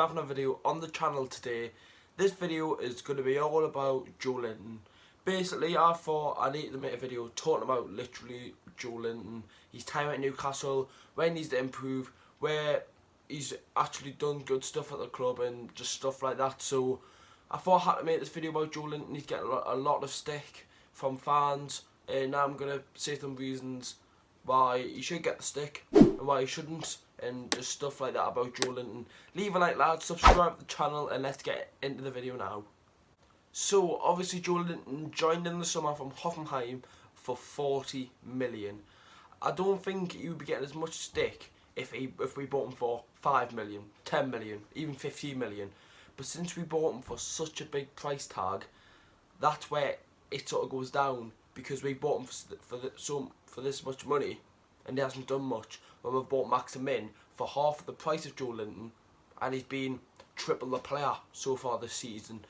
back with another video on the channel today. This video is going to be all about Joelinton. Basically, I thought I needed to make a video talking about literally Joelinton, his time at Newcastle, where he needs to improve, where he's actually done good stuff at the club and just stuff like that. So I thought I had to make this video about Joelinton. He's getting a lot of stick from fans, and now I'm going to say some reasons why he should get the stick and why he shouldn't, and just stuff like that about Joelinton. Leave a like, lads, subscribe to the channel, and let's get into the video now. So obviously Joelinton joined in the summer from Hoffenheim for 40 million. I don't think he would be getting as much stick if we bought him for 5 million, 10 million, even 15 million. But since we bought him for such a big price tag, that's where it sort of goes down, because we bought him for this much money and he hasn't done much. When we've bought Maxim in for half of the price of Joelinton, and he's been triple the player so far this season.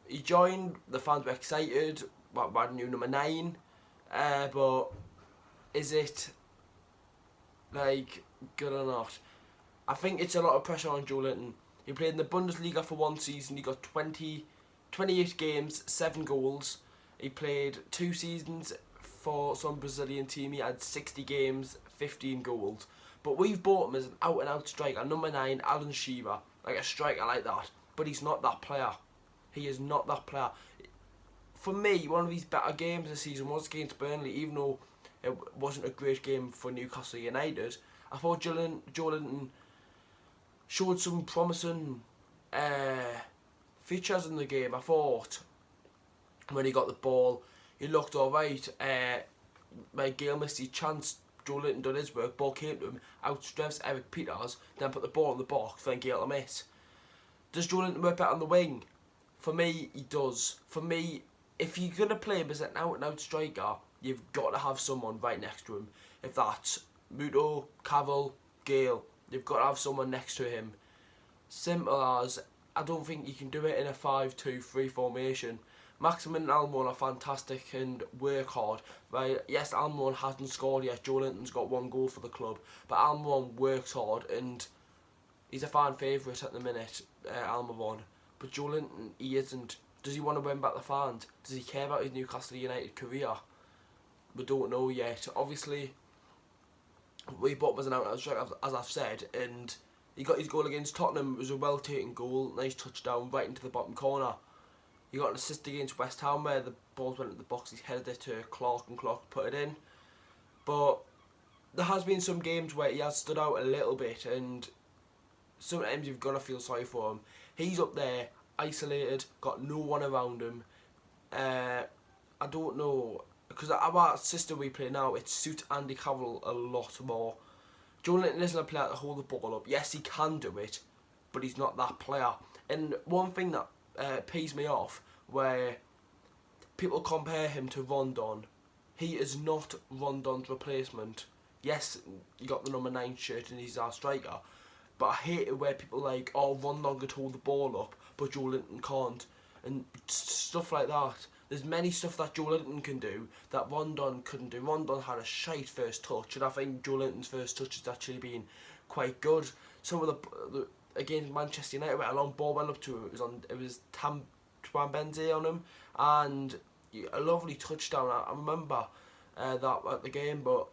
He joined, the fans were excited about new number 9, but is it like good or not? I think it's a lot of pressure on Joelinton. He played in the Bundesliga for one season. He got 28 games, 7 goals. He played 2 seasons for some Brazilian team. He had 60 games, 15 goals. But we've bought him as an out-and-out striker, number 9, Alan Shearer, like a striker like that. But he's not that player. He is not that player. For me, one of his better games this season was against Burnley, even though it wasn't a great game for Newcastle United. I thought Joelinton showed some promising features in the game. I thought when he got the ball, he looked alright. When Gale missed his chance, Joelinton done his work, ball came to him, outstrips Eric Peters, then put the ball in the box, then Gale to miss. Does Joelinton work better on the wing? For me, he does. For me, if you're going to play him as an out-and-out striker, you've got to have someone right next to him. If that's Muto, Cavill, Gale, you've got to have someone next to him. Simple as, I don't think you can do it in a 5-2-3 formation. Maxim and Almiron are fantastic and work hard. Right? Yes, Almiron hasn't scored yet. Joelinton's got 1 goal for the club, but Almiron works hard and he's a fan favourite at the minute, Almiron. But Joelinton, he isn't. Does he want to win back the fans? Does he care about his Newcastle United career? We don't know yet. Obviously, we bought him as an out-and-out striker, as I've said, and he got his goal against Tottenham. It was a well-taken goal, nice touchdown right into the bottom corner. He got an assist against West Ham where the ball went into the box. He headed it to Clark and Clark put it in. But there has been some games where he has stood out a little bit, and sometimes you've got to feel sorry for him. He's up there, isolated, got no one around him. I don't know, because our system we play now, it suits Andy Carroll a lot more. Joelinton isn't a player to hold the ball up. Yes, he can do it, but he's not that player. And one thing that pees me off, where people compare him to Rondon. He is not Rondon's replacement. Yes, he got the number 9 shirt and he's our striker, but I hate it where people like, oh, Rondon could hold the ball up, but Joelinton can't, and stuff like that. There's many stuff that Joelinton can do that Rondon couldn't do. Rondon had a shite first touch, and I think Joelinton's first touch has actually been quite good. Some of the against Manchester United, where a long ball went up to him, it was Twan Benze on him, and a lovely touchdown. I remember that at the game, but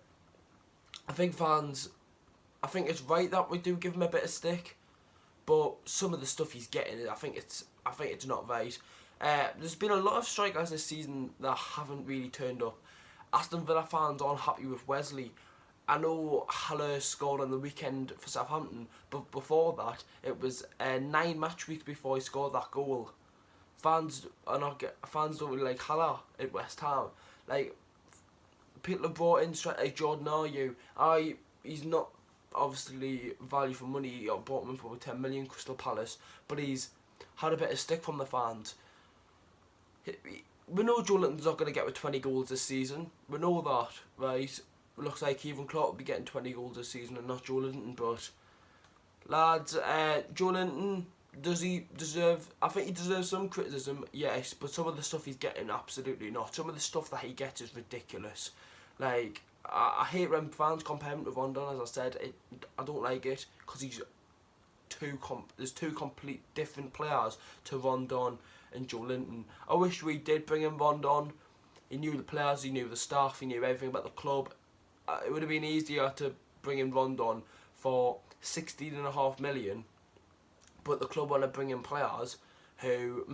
I think it's right that we do give him a bit of stick, but some of the stuff he's getting, I think it's not right. There's been a lot of strikers this season that haven't really turned up. Aston Villa fans aren't happy with Wesley. I know Haller scored on the weekend for Southampton, but before that, it was 9 match weeks before he scored that goal. Fans don't really like Haller at West Ham. Like, people have brought in straight like Jordan Ayew. He's not obviously value for money. You bought him for 10 million, Crystal Palace, but he's had a bit of stick from the fans. We know Joelinton's not going to get with 20 goals this season. We know that, right? It looks like even Clark will be getting 20 goals this season and not Joelinton, but lads, Joelinton, does he deserve, I think he deserves some criticism, yes, but some of the stuff he's getting, absolutely not. Some of the stuff that he gets is ridiculous. Like, I hate when fans compare him to Rondon, as I said. I don't like it, because there's two complete different players to Rondon and Joelinton. I wish we did bring in Rondon. He knew the players, he knew the staff, he knew everything about the club. It would have been easier to bring in Rondon for 16.5 million, but the club want to bring in players who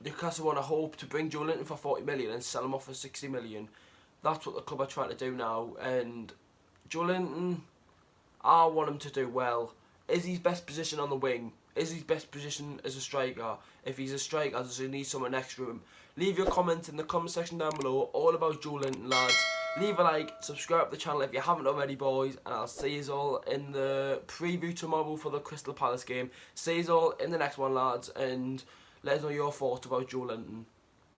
Newcastle want to hope to bring Joelinton for 40 million and sell him off for 60 million. That's what the club are trying to do now. And Joelinton, I want him to do well. Is his best position on the wing? Is his best position as a striker? If he's a striker, does he need someone next to him? Leave your comments in the comment section down below, all about Joelinton, lads. Leave a like, subscribe to the channel if you haven't already, boys, and I'll see you all in the preview tomorrow for the Crystal Palace game. See you all in the next one, lads, and let us know your thoughts about Joelinton.